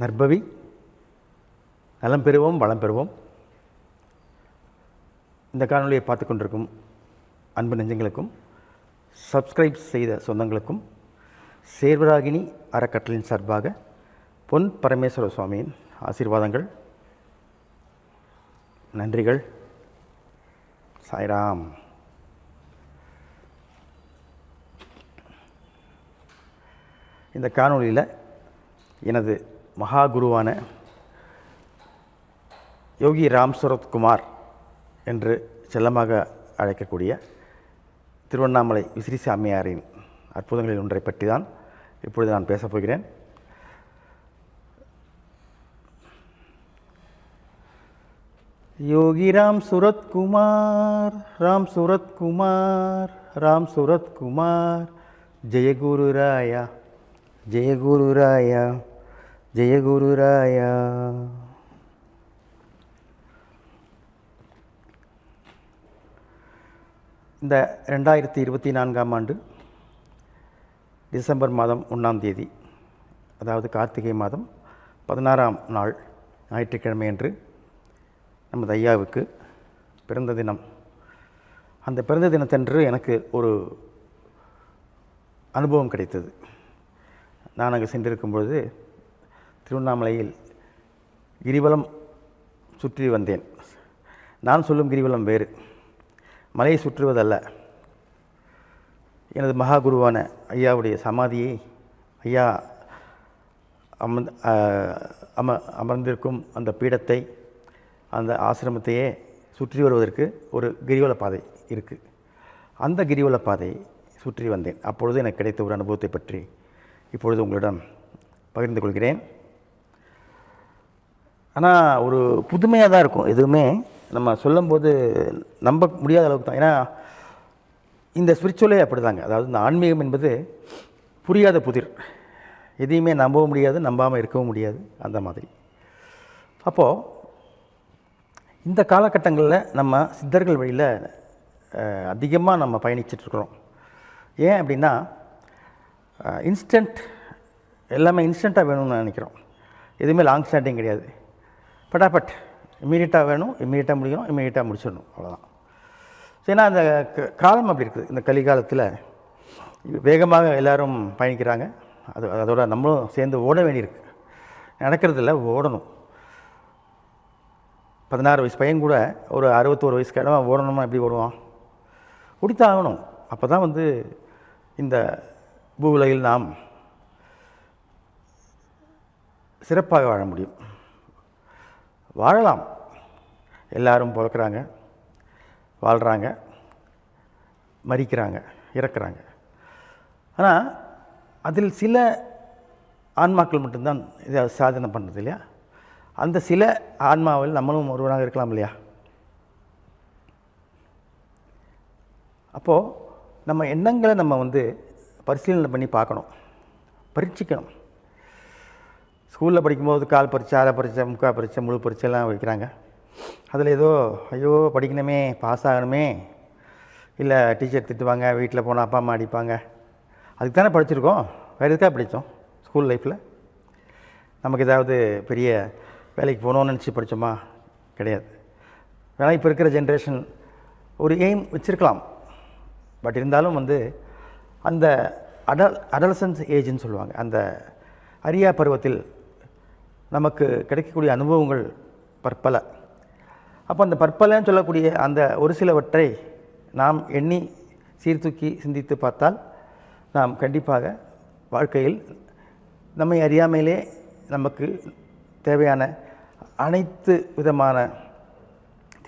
நற்பவி, நலம் பெறுவோம், வளம் பெறுவோம். இந்த காணொலியை பார்த்து கொண்டிருக்கும் அன்பு நெஞ்சங்களுக்கும், சப்ஸ்கிரைப் செய்த சொந்தங்களுக்கும், சேர்வராகினி அறக்கட்டளின் சார்பாக பொன் பரமேஸ்வர சுவாமியின் ஆசீர்வாதங்கள், நன்றிகள். சாய்ராம். இந்த காணொலியில் எனது மகா குருவான யோகி ராம் சரத்குமார் என்று செல்லமாக அழைக்கக்கூடிய திருவண்ணாமலை விசிறி சாமியாரின் அற்புதங்களில் ஒன்றை பற்றி தான் இப்பொழுது நான் பேசப் போகிறேன். யோகி ராம் சூரத்குமார், ராம் சூரத்குமார், ராம் சூரத்குமார், ஜெய குரு ராயா, ஜெய குரு ராயா, ஜெய குரு ராயா. இந்த 2024ஆம் ஆண்டு டிசம்பர் மாதம் 1ஆம் தேதி, அதாவது கார்த்திகை மாதம் 16ஆம் நாள் ஞாயிற்றுக்கிழமை அன்று நமது ஐயாவுக்கு பிறந்த தினம். அந்த பிறந்த தினத்தன்று எனக்கு ஒரு அனுபவம் கிடைத்தது. நான் அங்கே சென்றிருக்கும் பொழுது திருவண்ணாமலையில் கிரிவலம் சுற்றி வந்தேன். நான் சொல்லும் கிரிவலம் வேறு, மலையை சுற்றுவதல்ல. எனது மகா குருவான ஐயாவுடைய சமாதியை, ஐயா அமர்ந்திருக்கும் அந்த பீடத்தை, அந்த ஆசிரமத்தையே சுற்றி வருவதற்கு ஒரு கிரிவல பாதை இருக்குது. அந்த கிரிவல பாதையை சுற்றி வந்தேன். அப்பொழுது எனக்கு கிடைத்த ஒரு அனுபவத்தை பற்றி இப்பொழுது உங்களிடம் பகிர்ந்து கொள்கிறேன். ஆனால் ஒரு புதுமையாக தான் இருக்கும். எதுவுமே நம்ம சொல்லும்போது நம்ப முடியாத அளவுக்கு தான். ஏன்னா இந்த ஸ்பிரிச்சுவலே அப்படி தாங்க. அதாவது இந்த ஆன்மீகம் என்பது புரியாத புதிர். எதையுமே நம்பவும் முடியாது, நம்பாமல் இருக்கவும் முடியாது, அந்த மாதிரி. அப்போது இந்த காலகட்டங்களில் நம்ம சித்தர்கள் வழியில் அதிகமாக நம்ம பயணிச்சிட்ருக்குறோம். ஏன் அப்படின்னா, இன்ஸ்டன்ட், எல்லாமே இன்ஸ்டண்ட்டாக வேணும்னு நினைக்கிறோம். எதுவுமே லாங் ஸ்டாண்டிங் கிடையாது. பட்டாபட் இம்மீடியட்டாக வேணும், இம்மீடியட்டாக முடியணும், இம்மீடியட்டாக முடிச்சிடணும், அவ்வளோதான். ஏன்னா அந்த காலம் அப்படி இருக்குது. இந்த கலிகாலத்தில் வேகமாக எல்லோரும் பயணிக்கிறாங்க. அதோட நம்மளும் சேர்ந்து ஓட வேண்டியிருக்கு. நடக்கிறதில்ல, ஓடணும். 16 வயசு பையன் கூட ஒரு 61 வயசு கிழமை ஓடணுமா எப்படி ஓடுவான்? ஓடித்தான் ஆகணும். அப்போ தான் இந்த பூவுலகில் நாம் சிறப்பாக வாழ முடியும். வாழலாம். எல்லாரும் பிறக்கிறாங்க, வாழ்கிறாங்க, மரிக்கிறாங்க, இறக்குறாங்க. ஆனால் அதில் சில ஆன்மாக்கள் மட்டும்தான் இதை சாதனை பண்ணுறது இல்லையா? அந்த சில ஆன்மாவில் நம்மளும் ஒருவனாக இருக்கலாம் இல்லையா? அப்போது நம்ம எண்ணங்களை நம்ம பரிசீலனை பண்ணி பார்க்கணும், பரீட்சிக்கணும். ஸ்கூலில் படிக்கும்போது கால் பரீட்சை, அரை பரீட்சை, முக்கால் பரீட்சை, முழு பரீட்சைலாம் வைக்கிறாங்க. அதில் ஏதோ ஐயோ படிக்கணுமே, பாஸ் ஆகணுமே, இல்லை டீச்சர் திட்டுவாங்க, வீட்டில் போனால் அப்பா அம்மா அடிப்பாங்க, அதுக்கு தானே படிச்சிருக்கோம். வேறு எதுக்காக படித்தோம்? ஸ்கூல் லைஃப்பில் நமக்கு ஏதாவது பெரிய வேலைக்கு போகணுன்னு நினச்சி படித்தோமா? கிடையாது. வேணால் இப்போ இருக்கிற ஜென்ரேஷன் ஒரு எய்ம் வச்சுருக்கலாம். பட் இருந்தாலும் அந்த அடலசன்ஸ் ஏஜ்னு சொல்லுவாங்க, அந்த அரியா பருவத்தில் நமக்கு கிடைக்கக்கூடிய அனுபவங்கள் பற்பல. அப்போ அந்த பற்பலன்னு சொல்லக்கூடிய அந்த ஒரு சிலவற்றை நாம் எண்ணி சீர்தூக்கி சிந்தித்து பார்த்தால் நாம் கண்டிப்பாக வாழ்க்கையில் நம்மை அறியாமையிலே நமக்கு தேவையான அனைத்து விதமான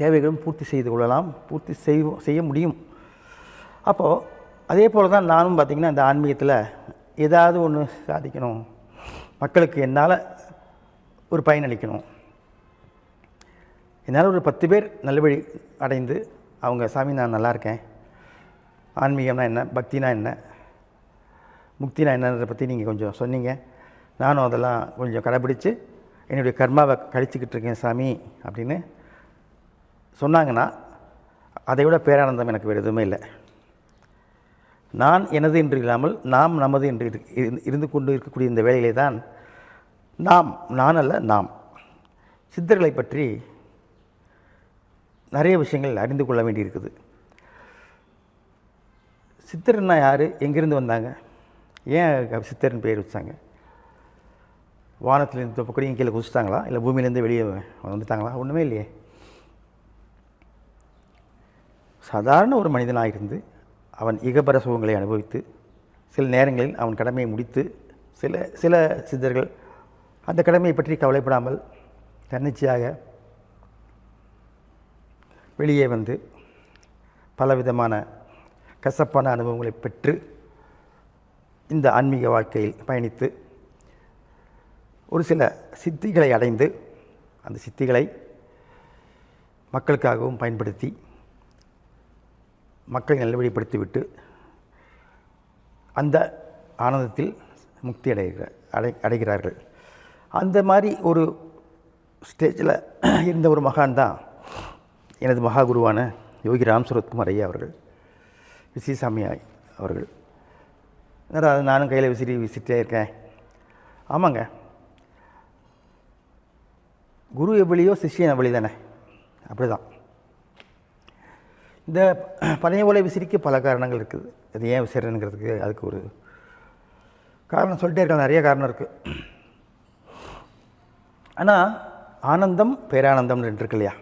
தேவைகளும் பூர்த்தி செய்து கொள்ளலாம், பூர்த்தி செய்ய முடியும். அப்போது அதே போல் தான் நானும் பார்த்திங்கன்னா இந்த ஆன்மீகத்தில் ஏதாவது ஒன்று சாதிக்கணும், மக்களுக்கு என்னால் ஒரு பயனளிக்கணும், என்னால் ஒரு 10 பேர் நல்லவழி அடைந்து அவங்க சாமி நான் நல்லா இருக்கேன், ஆன்மீகம்னா என்ன, பக்தினா என்ன, முக்தினா என்னன்றதை பற்றி நீங்கள் கொஞ்சம் சொன்னீங்க, நானும் அதெல்லாம் கொஞ்சம் கடைப்பிடித்து என்னுடைய கர்மாவை கழிச்சிக்கிட்டு இருக்கேன் சாமி அப்படின்னு சொன்னாங்கன்னா அதை விட பேரானந்தம் எனக்கு வேறு எதுவுமே இல்லை. நான் எனது என்று இல்லாமல் நாம் நமது என்று இருந்து கொண்டு இருக்கக்கூடிய இந்த வேலையிலே தான் நான் அல்ல நாம் சித்தர்களை பற்றி நிறைய விஷயங்கள் அறிந்து கொள்ள வேண்டியிருக்குது. சித்தர்னா யார், எங்கேருந்து வந்தாங்க, ஏன் சித்தர்னு பேர் வச்சாங்க, வானத்துலேருந்து தொப்பக்கடியும் கீழே குதிச்சிட்டாங்களா, இல்லை பூமியிலேருந்து வெளியே வந்துட்டாங்களா? ஒன்றுமே இல்லையே. சாதாரண ஒரு மனிதனாக இருந்து அவன் இகபர சுகங்களை அனுபவித்து சில நேரங்களில் அவன் கடமையை முடித்து சில சித்தர்கள் அந்த கடமையை பற்றி கவலைப்படாமல் தன்னிச்சையாக வெளியே வந்து பலவிதமான கசப்பான அனுபவங்களை பெற்று இந்த ஆன்மீக வாழ்க்கையில் பயணித்து ஒரு சில சித்திகளை அடைந்து அந்த சித்திகளை மக்களுக்காகவும் பயன்படுத்தி மக்களை நல்வழிப்படுத்திவிட்டு அந்த ஆனந்தத்தில் முக்தி அடைகிறார்கள். அந்த மாதிரி ஒரு ஸ்டேஜில் இருந்த ஒரு மகான் தான் எனது மகாகுருவான யோகி ராம் சரத்குமார் ஐயா அவர்கள், விசிசாமி அவர்கள். நானும் கையில் விசிட்டே இருக்கேன். ஆமாங்க, குரு எவ்வளியோ சிஷ்யன் எவ்வளி தானே, அப்படி தான். இந்த பனைய ஓலை விசிறிக்கு பல காரணங்கள் இருக்குது. அது ஏன் விசிறனுங்கிறதுக்கு அதுக்கு ஒரு காரணம் சொல்லிட்டே இருக்கலாம், நிறைய காரணம் இருக்குது. ஆனால் ஆனந்தம் பேரானந்தம் ரெண்டு இருக்கு இல்லையா,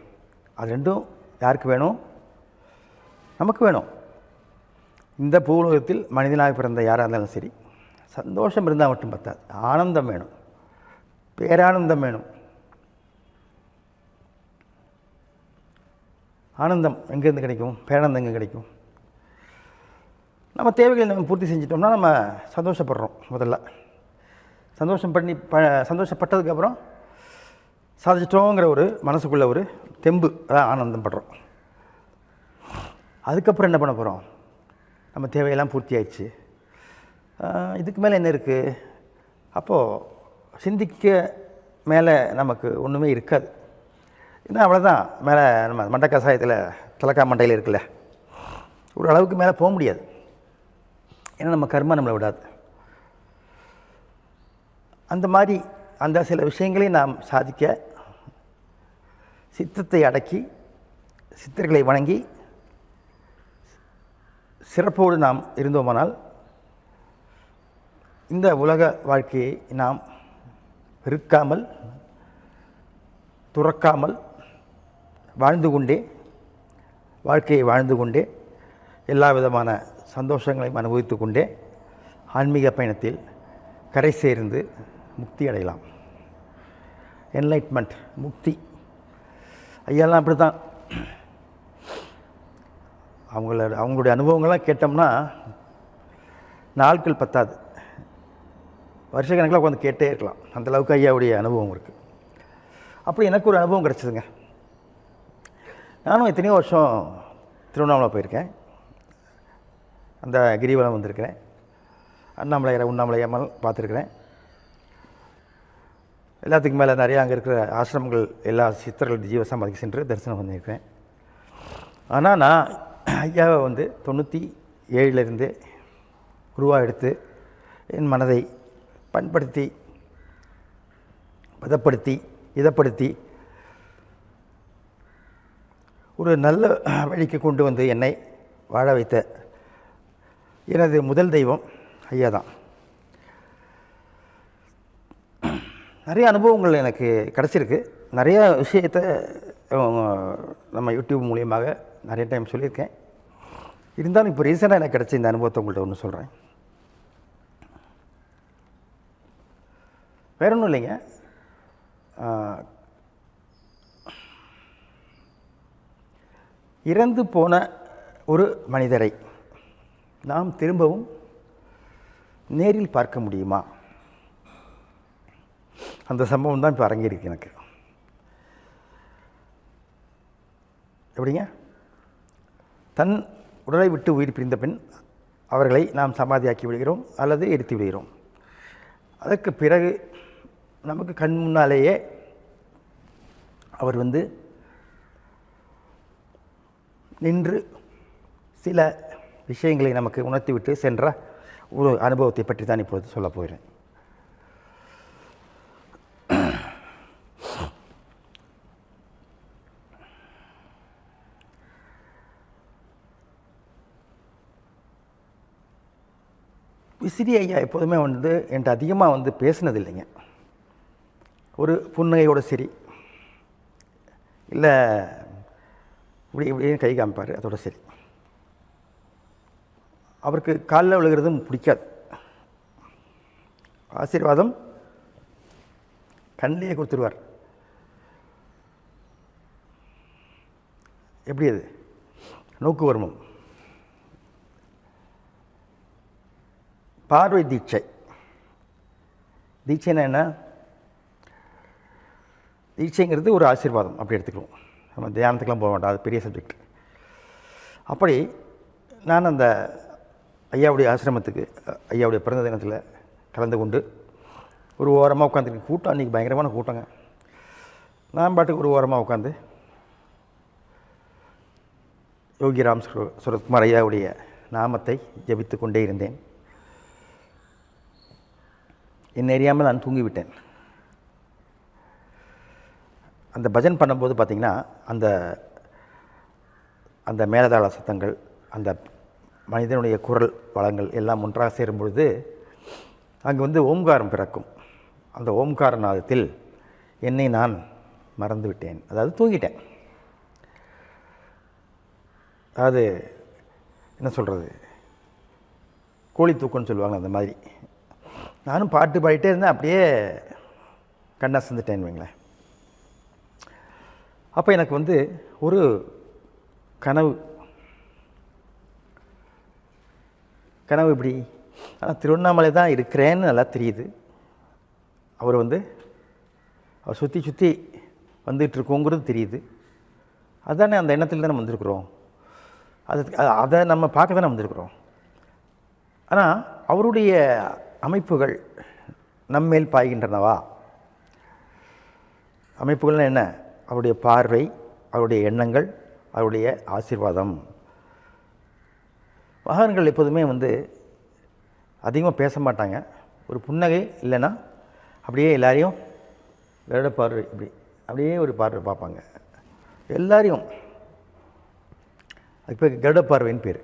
அது ரெண்டும் யாருக்கு வேணும்? நமக்கு வேணும். இந்த பூலோகத்தில் மனிதனாக பிறந்த யாராக இருந்தாலும் சரி, சந்தோஷம் இருந்தால் மட்டும் பத்தாது, ஆனந்தம் வேணும், பேரானந்தம் வேணும். ஆனந்தம் எங்கேருந்து கிடைக்கும்? பேரானந்தம் எங்கே கிடைக்கும்? நம்ம தேவைகளை நம்ம பூர்த்தி செஞ்சிட்டோம்னா நம்ம சந்தோஷப்படுறோம். முதல்ல சந்தோஷப்பட்டதுக்கப்புறம் சாதிச்சிட்டோங்கிற ஒரு மனசுக்குள்ளே ஒரு தெம்பு, அதான் ஆனந்தம் படுறோம். அதுக்கப்புறம் என்ன பண்ண போகிறோம்? நம்ம தேவையெல்லாம் பூர்த்தி ஆயிடுச்சு, இதுக்கு மேலே என்ன இருக்குது? அப்போது சிந்திக்க மேலே நமக்கு ஒன்றுமே இருக்காது. ஏன்னா அவ்வளோதான், மேலே நம்ம மண்டை கசாயத்தில் தலைக்கா மண்டையில் இருக்குல்ல, ஒரு அளவுக்கு மேலே போக முடியாது. ஏன்னா நம்ம கர்மா நம்மளை விடாது. அந்த மாதிரி அந்த சில விஷயங்களையும் நாம் சாதிக்க சித்தத்தை அடக்கி சித்தர்களை வணங்கி சிறப்போடு நாம் இருந்தோமானால் இந்த உலக வாழ்க்கையை நாம் வெறுக்காமல் துறக்காமல் வாழ்க்கையை வாழ்ந்து கொண்டே எல்லா விதமான சந்தோஷங்களையும் அனுபவித்து கொண்டே ஆன்மீக பயணத்தில் கரை சேர்ந்து முக்தி அடையலாம். என்லைட்மெண்ட், முக்தி. ஐயாலாம் அப்படி தான். அவங்களுடைய அனுபவங்கள்லாம் கேட்டோம்னா நாட்கள் பத்தாது, வருஷக்கணக்கில் உட்காந்து கேட்டே இருக்கலாம். அந்தளவுக்கு ஐயாவுடைய அனுபவம் இருக்குது. அப்படி எனக்கு ஒரு அனுபவம் கிடச்சிதுங்க. நானும் எத்தனையோ வருஷம் திருவண்ணாமலை போயிருக்கேன், அந்த கிரிவலம் வந்திருக்கிறேன், உண்ணாமலை அம்மல் பார்த்துருக்குறேன். எல்லாத்துக்கும் மேலே நிறையா அங்கே இருக்கிற ஆசிரமங்கள் எல்லா சித்தர்கள் ஜீவசமாதிக்கு சென்று தரிசனம் பண்ணியிருக்கிறேன். ஆனால் நான் ஐயாவை 97 குருவாக எடுத்து என் மனதை பண்படுத்தி பதப்படுத்தி இதப்படுத்தி ஒரு நல்ல வழிக்கு கொண்டு வந்து என்னை வாழ வைத்த எனது முதல் தெய்வம் ஐயா தான். நிறைய அனுபவங்கள் எனக்கு கிடச்சிருக்கு. நிறைய விஷயத்தை நம்ம யூடியூப் மூலியமாக நிறைய டைம் சொல்லியிருக்கேன். இருந்தாலும் இப்போ ரீசெண்டாக எனக்கு கிடச்ச இந்த அனுபவத்தை உங்கள்கிட்ட ஒன்று சொல்கிறேன். வேற ஒன்றும் இல்லைங்க, இறந்து போன ஒரு மனிதரை நாம் திரும்பவும் நேரில் பார்க்க முடியுமா? அந்த சம்பவம் தான் இப்போ அரங்கேறிருக்கு எனக்கு. எப்படிங்க? தன் உடலை விட்டு உயிர் பிரிந்த பின் அவர்களை நாம் சமாதியாக்கி விடுகிறோம் அல்லது எரித்து விடுகிறோம். அதற்கு பிறகு நமக்கு கண் முன்னாலேயே அவர் நின்று சில விஷயங்களை நமக்கு உணர்த்திவிட்டு சென்ற ஒரு அனுபவத்தை பற்றி தான் இப்பொழுது சொல்ல போகிறேன். விசிறி ஐயா எப்போதுமே வந்து என்கிட்ட அதிகமாக வந்து பேசுனது இல்லைங்க. ஒரு புன்னகையோட சரி, இல்லை இப்படி இப்படின்னு கை காமிப்பார், அதோட சரி. அவருக்கு காலில் விழுகிறதும் பிடிக்காது. ஆசீர்வாதம் கண்ணிலேயே கொடுத்துருவார். எப்படி அது? நோக்கு வர்மம், பார்வை தீட்சை. தீட்சைன்னா என்ன? தீட்சைங்கிறது ஒரு ஆசீர்வாதம், அப்படி எடுத்துக்குவோம். நம்ம தியானத்துக்கெலாம் போக வேண்டாம், அது பெரிய சப்ஜெக்ட். அப்படி நான் அந்த ஐயாவுடைய ஆசிரமத்துக்கு, ஐயாவுடைய பிறந்த தினத்தில் கலந்து கொண்டு ஒரு ஓரமாக உட்காந்துருக்கு. கூட்டம் அன்றைக்கி பயங்கரமான கூட்டங்க. நான் பாட்டுக்கு ஒரு ஓரமாக உட்காந்து யோகிராம் சுரத்குமார் ஐயாவுடைய நாமத்தை ஜபித்து கொண்டே இருந்தேன். என்னை அறியாமல் நான் தூங்கிவிட்டேன். அந்த பஜன் பண்ணும்போது பார்த்திங்கன்னா அந்த அந்த மேலதாள சத்தங்கள், அந்த மனிதனுடைய குரல் வளங்கள் எல்லாம் ஒன்றாக சேரும் பொழுது அங்கே வந்து ஓம்காரம் பிறக்கும். அந்த ஓம்கார நாதத்தில் என்னை நான் மறந்து விட்டேன், அதாவது தூங்கிட்டேன். அதாவது என்ன சொல்கிறது, கோழி தூக்கம்னு சொல்லுவாங்க, அந்த மாதிரி. நானும் பாட்டு பாடிட்டே இருந்தேன், அப்படியே கண்ணாசந்துட்டேன்னு வைங்களேன். அப்போ எனக்கு வந்து ஒரு கனவு இப்படி, ஆனால் திருவண்ணாமலை தான் இருக்கிறேன்னு நல்லா தெரியுது. அவர் வந்து அவர் சுற்றி வந்துகிட்ருக்கோங்கிறது தெரியுது. அதுதானே, அந்த எண்ணத்தில் தானே வந்திருக்கிறோம். அதை நம்ம பார்க்க தானே வந்திருக்கிறோம். ஆனால் அவருடைய அமைப்புகள் நம்மேல் பாய்கின்றனவா? அமைப்புகள்னால் என்ன? அவருடைய பார்வை, அவருடைய எண்ணங்கள், அவருடைய ஆசீர்வாதம். மகான்கள் எப்போதுமே வந்து அதிகமாக பேச மாட்டாங்க. ஒரு புன்னகை இல்லைன்னா அப்படியே எல்லாரையும் வருட பார்வை, இப்படி அப்படியே ஒரு பார்வை பார்ப்பாங்க எல்லாரையும். இப்போ கருட பார்வைன்னு பேர்.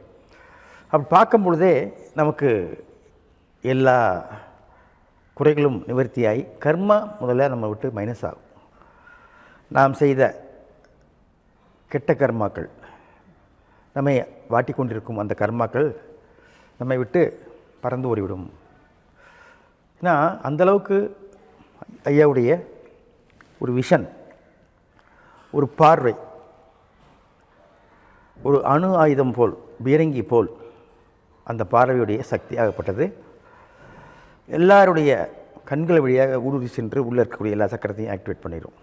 அப்படி பார்க்கும் பொழுதே நமக்கு எல்லா குறைகளும் நிவர்த்தியாகி கர்மா முதல்ல நம்ம விட்டு மைனஸ் ஆகும். நாம் செய்த கெட்ட கர்மாக்கள், நம்மை வாட்டி கொண்டிருக்கும் அந்த கர்மாக்கள் நம்மை விட்டு பறந்து ஓடிவிடும். ஏன்னா அந்தளவுக்கு ஐயாவுடைய ஒரு விஷன், ஒரு பார்வை, ஒரு அணு ஆயுதம் போல், பீரங்கி போல் அந்த பார்வையுடைய சக்தி ஆகப்பட்டது. எல்லாருடைய கண்கள் வழியாக ஊடுருவி சென்று உள்ளே இருக்கக்கூடிய எல்லா சக்கரத்தையும் ஆக்டிவேட் பண்ணிடும்.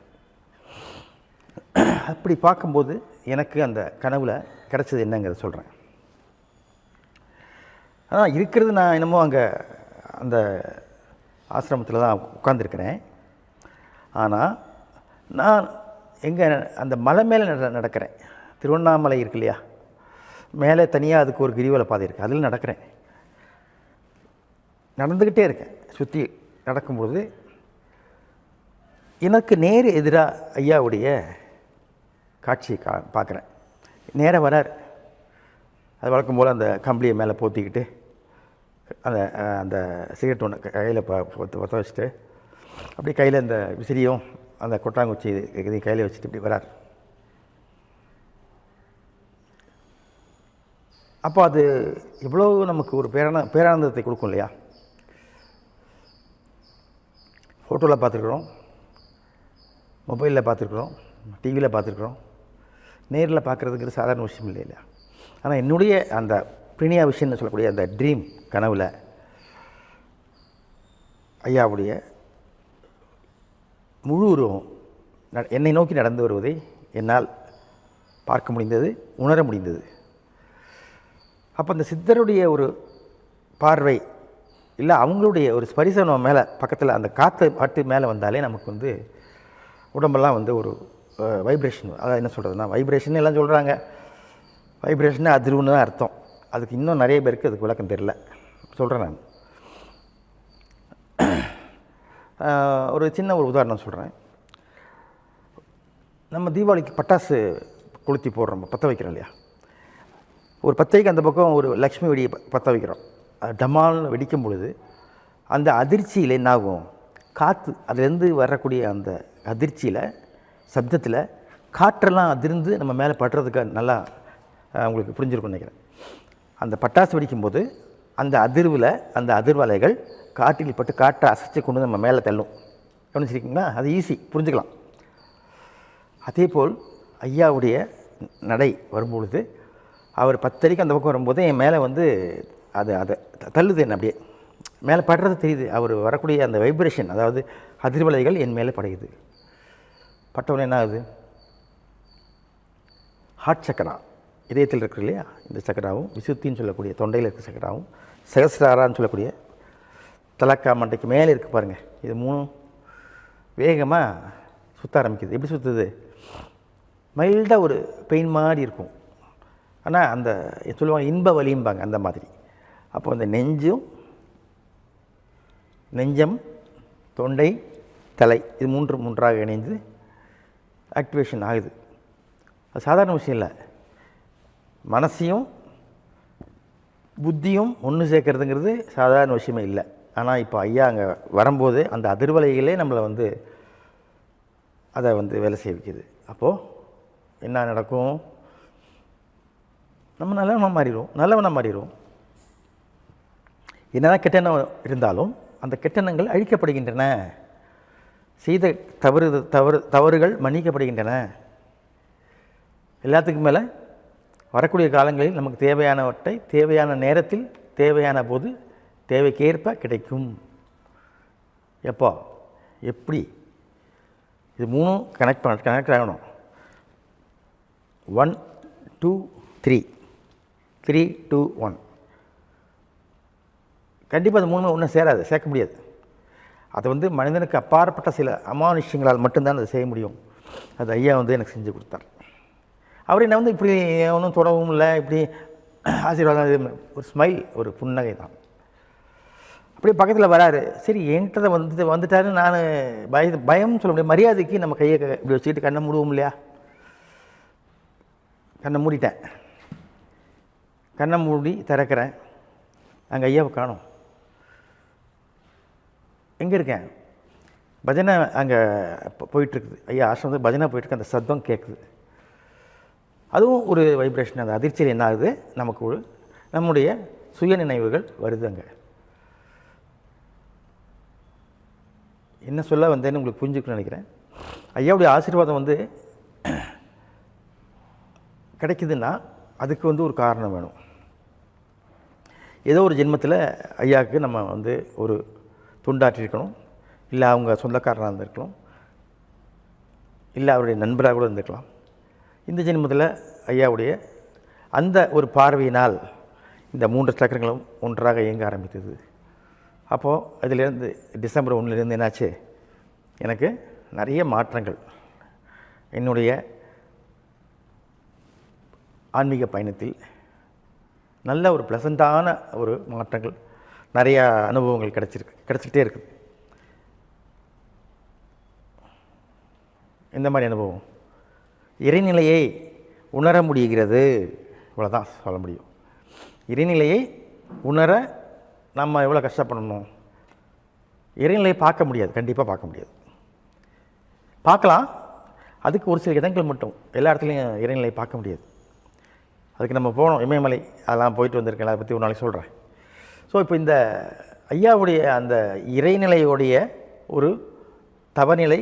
அப்படி பார்க்கும்போது எனக்கு அந்த கனவில் கிடச்சது என்னங்கிறத சொல்கிறேன். ஆனால் இருக்கிறது நான் என்னமோ அங்கே அந்த ஆசிரமத்தில் தான் உட்காந்துருக்கிறேன். ஆனால் நான் எங்கே அந்த மலை மேலே நடக்கிறேன். திருவண்ணாமலை இருக்கு இல்லையா, மேலே தனியாக அதுக்கு ஒரு கிரிவல பாதை இருக்குது, அதில் நடக்கிறேன். நடந்துக்கிட்டே இருக்கேன். சுற்றி நடக்கும்பொழுது எனக்கு நேர் எதிராக ஐயாவுடைய காட்சியை பார்க்குறேன். நேராக வரார். அது வழக்கம் போல் அந்த கம்பளியை மேலே போத்திக்கிட்டு அந்த அந்த சிகரெட் ஒன்று கையில் ஒத்த வச்சுட்டு அப்படியே கையில் இந்த விசிறியும் அந்த கொட்டாங்குச்சி இதையும் கையில் வச்சுட்டு இப்படி வரார். அப்போ அது எவ்வளோ நமக்கு ஒரு பேரானந்தத்தை கொடுக்கும் இல்லையா? ஃபோட்டோவில் பார்த்துருக்குறோம், மொபைலில் பார்த்துருக்குறோம், டிவியில் பார்த்துருக்குறோம். நேரில் பார்க்குறதுங்கிறது சாதாரண விஷயம் இல்லை இல்லையா? ஆனால் என்னுடைய அந்த பிரினியா விஷயம்னு சொல்லக்கூடிய அந்த ட்ரீம் கனவில் ஐயாவுடைய முழு உருவம் என்னை நோக்கி நடந்து வருவதை என்னால் பார்க்க முடிந்தது, உணர முடிந்தது. அப்போ அந்த சித்தருடைய ஒரு பார்வை இல்லை, அவங்களுடைய ஒரு ஸ்பரிசனம் மேலே பக்கத்தில் அந்த காற்று பாட்டு மேலே வந்தாலே நமக்கு வந்து உடம்பெல்லாம் வந்து ஒரு வைப்ரேஷன். அதாவது என்ன சொல்கிறதுனா, வைப்ரேஷன் எல்லாம் சொல்கிறாங்க. வைப்ரேஷனே அதிர்வுன்னு தான் அர்த்தம். அதுக்கு இன்னும் நிறைய பேருக்கு அதுக்கு விளக்கம் தெரியல, சொல்கிறேன் நான். ஒரு சின்ன ஒரு உதாரணம் சொல்கிறேன். நம்ம தீபாவளிக்கு பட்டாசு கொளுத்தி போடுறோம், பற்ற வைக்கிறோம் இல்லையா? ஒரு பத்தைக்கு அந்த பக்கம் ஒரு லக்ஷ்மி வெடியை பற்ற வைக்கிறோம். டமால்னு வெடிக்கும் பொழுது அந்த அதிர்ச்சியில் என்னாகும், காற்று அதுலேருந்து வரக்கூடிய அந்த அதிர்ச்சியில் சப்தத்தில் காற்றெல்லாம் அதிர்ந்து நம்ம மேலே படுறதுக்கு நல்லா உங்களுக்கு புரிஞ்சிருக்கும்னு நினைக்கிறேன். அந்த பட்டாசு வெடிக்கும்போது அந்த அதிர்வில் அந்த அதிர்வலைகள் காற்றில் பட்டு காற்றை அசைச்சு கொண்டு நம்ம மேலே தள்ளும். கவனிச்சிருக்கீங்களா? அது ஈஸி, புரிஞ்சுக்கலாம். அதேபோல் ஐயாவுடைய நடை வரும்பொழுது அவர் 10 அடிக்கு அந்த பக்கம் வரும்போது என் மேலே வந்து அதை தள்ளுது, என்ன அப்படியே மேலே படுறது தெரியுது. அவர் வரக்கூடிய அந்த வைப்ரேஷன், அதாவது அதிர்வலைகள் என் மேலே படையுது. பட்டவுடனே என்ன ஆகுது, ஹார்ட் சக்கரா இதயத்தில் இருக்கிற இல்லையா, இந்த சக்கராவும் விசுத்தின்னு சொல்லக்கூடிய தொண்டையில் இருக்கிற சக்கராவும் சகசிராரான்னு சொல்லக்கூடிய தலக்கா மண்டைக்கு மேலே இருக்குது பாருங்கள், இது 3 வேகமாக சுற்ற ஆரம்பிக்குது. எப்படி சுற்றுது, மைல்டாக ஒரு பெயின் மாதிரி இருக்கும், ஆனால் அந்த சொல்லுவாங்க இன்ப வலியும்பாங்க, அந்த மாதிரி. அப்போ அந்த நெஞ்சம் தொண்டை தலை இது மூன்றாக இணைந்து ஆக்டிவேஷன் ஆகுது. அது சாதாரண விஷயம் இல்லை. மனசையும் புத்தியும் ஒன்று சேர்க்கறதுங்கிறது சாதாரண விஷயமே இல்லை. ஆனால் இப்போ ஐயா அங்கே வரும்போது அந்த அதிர்வலைகளே நம்மளை வந்து அதை வந்து வேலை செய்ய வைக்குது. அப்போது என்ன நடக்கும், நம்ம நல்லவனாக மாறிடுவோம். என்னதான் கெட்டெண்ணம் இருந்தாலும் அந்த கெட்டெண்ணங்கள் அழிக்கப்படுகின்றன, செய்த தவறுகள் மன்னிக்கப்படுகின்றன. எல்லாத்துக்கும் மேலே வரக்கூடிய காலங்களில் நமக்கு தேவையானவற்றை தேவையான நேரத்தில் தேவையான போது தேவைக்கேற்ப கிடைக்கும். எப்போ எப்படி இது 3 கனெக்ட் ஆகணும். 1 2 3 3 2 1 கண்டிப்பாக அது 3 ஒன்றும் சேர்க்க முடியாது. அது வந்து மனிதனுக்கு அப்பாற்பட்ட சில அமானுஷ்யங்களால் மட்டும்தான் அதை செய்ய முடியும். அது ஐயா வந்து எனக்கு செஞ்சு கொடுத்தார். அவர் என்ன வந்து இப்படி ஒன்றும் தொடவும் இல்லை, இப்படி ஆசீர்வாதம், ஒரு ஸ்மைல், ஒரு புன்னகை தான். அப்படியே பக்கத்தில் வராரு. சரி என்கிட்ட வந்துட்டாரு. நான் பயம் சொல்ல முடியாது, மரியாதைக்கு நம்ம கையை இப்படி வச்சுக்கிட்டு கண்ணை மூடுவோம் இல்லையா, கண்ணை மூடிட்டேன். கண்ணை மூடி திறக்கிறேன், அங்கே ஐயாவை காணோம். எங்கே இருக்கேன், பஜனை அங்கே போயிட்டுருக்குது. ஐயா ஆசிரமத்தில் பஜனை போயிட்டுருக்கு, அந்த சத்தம் கேட்குது. அதுவும் ஒரு வைப்ரேஷன். அந்த அதிர்ச்சியில் என்ன ஆகுது, நமக்கு நம்முடைய சுய நினைவுகள் வருது. அங்கே என்ன சொல்ல வந்தேன்னு உங்களுக்கு புரிஞ்சுக்கணும்னு நினைக்கிறேன். ஐயாவுடைய ஆசீர்வாதம் வந்து கிடைக்குதுன்னா அதுக்கு வந்து ஒரு காரணம் வேணும். ஏதோ ஒரு ஜென்மத்தில் ஐயாவுக்கு நம்ம வந்து ஒரு தொண்டாற்றிருக்கணும், இல்லை அவங்க சொந்தக்காரனாக இருந்திருக்கலாம், இல்லை அவருடைய நண்பராக கூட இருந்திருக்கலாம். இந்த ஜென்மத்தில் ஐயாவுடைய அந்த ஒரு பார்வையினால் இந்த 3 சக்கரங்களும் ஒன்றாக இயங்க ஆரம்பித்தது. அப்போது அதிலேருந்து டிசம்பர் 1 என்னாச்சு, எனக்கு நிறைய மாற்றங்கள், என்னுடைய ஆன்மீக பயணத்தில் நல்ல ஒரு ப்ளசண்ட்டான ஒரு மாற்றங்கள், நிறையா அனுபவங்கள் கிடச்சிக்கிட்டே இருக்குது. இந்த மாதிரி அனுபவம் இறைநிலையை உணர முடிகிறது, இவ்வளோதான் சொல்ல முடியும். இறைநிலையை உணர நம்ம எவ்வளோ கஷ்டப்படணும். இறைநிலையை பார்க்க முடியாது, கண்டிப்பாக பார்க்க முடியாது. பார்க்கலாம், அதுக்கு ஒரு சில இடங்கள் மட்டும், எல்லா இடத்துலையும் இறைநிலையை பார்க்க முடியாது. அதுக்கு நம்ம போகணும், இமயமலை அதெல்லாம் போயிட்டு வந்திருக்கேன், அதை பற்றி ஒரு நாளைக்கு சொல்கிறேன். ஸோ இப்போ இந்த ஐயாவுடைய அந்த இறைநிலையோடைய ஒரு தவநிலை,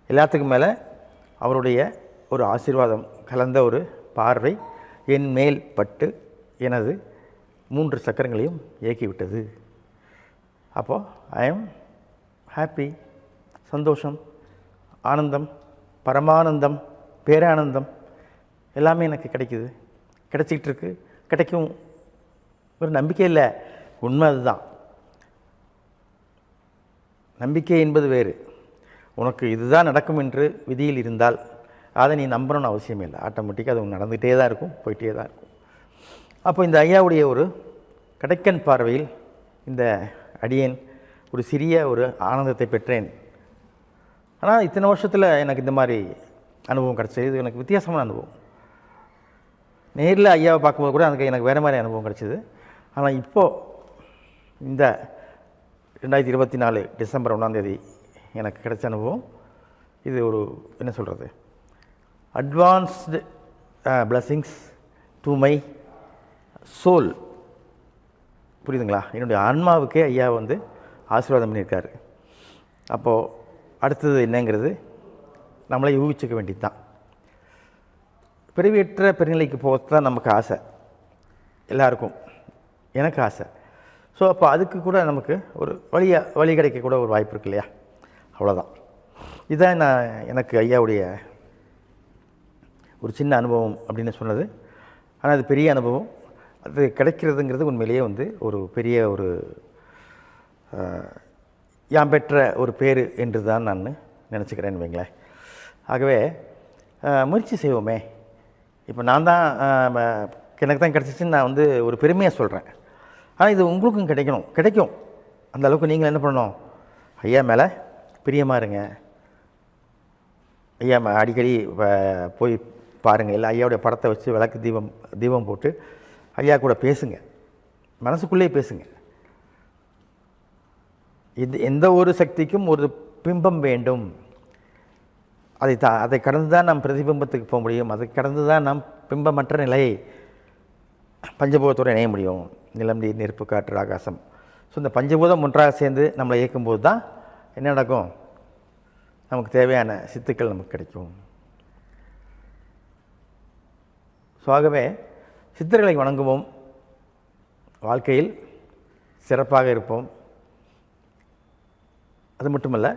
எல்லாத்துக்கும் மேலே அவருடைய ஒரு ஆசீர்வாதம் கலந்த ஒரு பார்வை என் மேல் பட்டு எனது 3 சக்கரங்களையும் இயக்கிவிட்டது. அப்போது ஐ எம் ஹாப்பி, சந்தோஷம், ஆனந்தம், பரமானந்தம், பேரானந்தம் எல்லாமே எனக்கு கிடைக்குது, கிடைச்சிக்கிட்டு இருக்கு, கிடைக்கும். ஒரு நம்பிக்கை இல்லை, உண்மை அதுதான். நம்பிக்கை என்பது வேறு. உனக்கு இதுதான் நடக்கும் என்று விதியில் இருந்தால் அதை நீ நம்பணும்னு அவசியம் இல்லை. ஆட்டோமேட்டிக்காக அது நடந்துகிட்டே தான் இருக்கும், போயிட்டே தான் இருக்கும். அப்போ இந்த ஐயாவுடைய ஒரு கடைக்கன் பார்வையில் இந்த அடியேன் ஒரு சிறிய ஒரு ஆனந்தத்தை பெற்றேன். ஆனால் இத்தனை வருஷத்தில் எனக்கு இந்த மாதிரி அனுபவம் கிடச்சிது. இது எனக்கு வித்தியாசமான அனுபவம். நேரில் ஐயாவை பார்க்கும்போது கூட எனக்கு வேறு மாதிரி அனுபவம் கிடச்சிது. ஆனால் இப்போது இந்த 2024 டிசம்பர் 1 எனக்கு கிடைச்ச அனுபவம் இது ஒரு என்ன சொல்கிறது, advanced blessings to my soul. புரியுதுங்களா? என்னுடைய ஆன்மாவுக்கே ஐயா வந்து ஆசீர்வாதம் பண்ணியிருக்காரு. அப்போது அடுத்தது என்னங்கிறது நம்மளை யூகிச்சுக்க வேண்டியது தான். பிறவியற்ற பெருநிலைக்கு போகிறது தான் நமக்கு ஆசை, எல்லாருக்கும், எனக்கு ஆசை. ஸோ அப்போ அதுக்கு கூட நமக்கு ஒரு வழி கிடைக்க கூட ஒரு வாய்ப்பு இருக்கு இல்லையா? அவ்வளோதான். இதுதான் எனக்கு ஐயாவுடைய ஒரு சின்ன அனுபவம் அப்படின்னு சொன்னது. ஆனால் அது பெரிய அனுபவம். அது கிடைக்கிறதுங்கிறது உண்மையிலேயே வந்து ஒரு பெரிய ஒரு யாம் பெற்ற ஒரு பேர் என்று தான் நான் நினச்சிக்கிறேன்னு வைங்களேன். ஆகவே முயற்சி செய்வோமே. இப்போ நான் தான் எனக்கு தான் கிடச்சிச்சின்னு நான் வந்து ஒரு பெருமையாக சொல்கிறேன். ஆனால் இது உங்களுக்கும் கிடைக்கும். அந்த அளவுக்கு நீங்கள் என்ன பண்ணணும், ஐயா மேலே பிரியமாக இருங்க. ஐயா அடிக்கடி போய் பாருங்கள். இல்லை ஐயாவுடைய படத்தை வச்சு விளக்கு தீபம் போட்டு ஐயா கூட பேசுங்க, மனசுக்குள்ளேயே பேசுங்க. எந்த ஒரு சக்திக்கும் ஒரு பிம்பம் வேண்டும். அதை கடந்து தான் நாம் பிரதிபிம்பத்துக்கு போக முடியும். அதை கடந்து தான் நாம் பிம்பமற்ற நிலையை பஞ்சபூதத்தோடு இணைய முடியும். நிலம், நீர், நெருப்பு, காற்று, ஆகாசம். ஸோ இந்த பஞ்சபூதம் ஒன்றாக சேர்ந்து நம்மளை இயக்கும்போது தான் என்ன நடக்கும், நமக்கு தேவையான சித்துக்கள் நமக்கு கிடைக்கும். ஸோ ஆகவே சித்தர்களை வணங்குவோம், வாழ்க்கையில் சிறப்பாக இருப்போம். அது மட்டுமல்ல,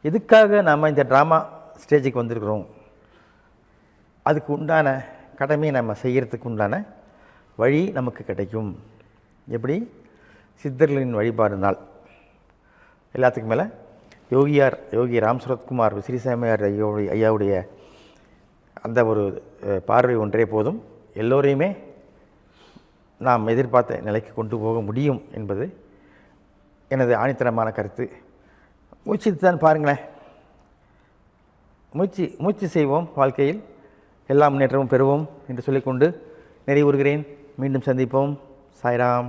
எதுக்காக நாம் இந்த ட்ராமா ஸ்டேஜுக்கு வந்திருக்கிறோம், அதுக்கு உண்டான கடமையை நம்ம செய்கிறதுக்கு உண்டான வழி நமக்கு கிடைக்கும். எப்படி? சித்தர்களின் வழிபாடு நாள். எல்லாத்துக்கும் மேலே யோகி ராம் சரத்குமார் ஸ்ரீசாமியார் ஐயாவுடைய அந்த ஒரு பார்வை ஒன்றே போதும், எல்லோரையுமே நாம் எதிர்பார்த்த நிலைக்கு கொண்டு போக முடியும் என்பது எனது ஆணித்தரமான கருத்து. முயற்சித்து தான் பாருங்களேன். முயற்சி செய்வோம், வாழ்க்கையில் எல்லா முன்னேற்றமும் பெறுவோம் என்று சொல்லிக்கொண்டு நிறைவுறுகிறேன். மீண்டும் சந்திப்போம். சாய்ராம்.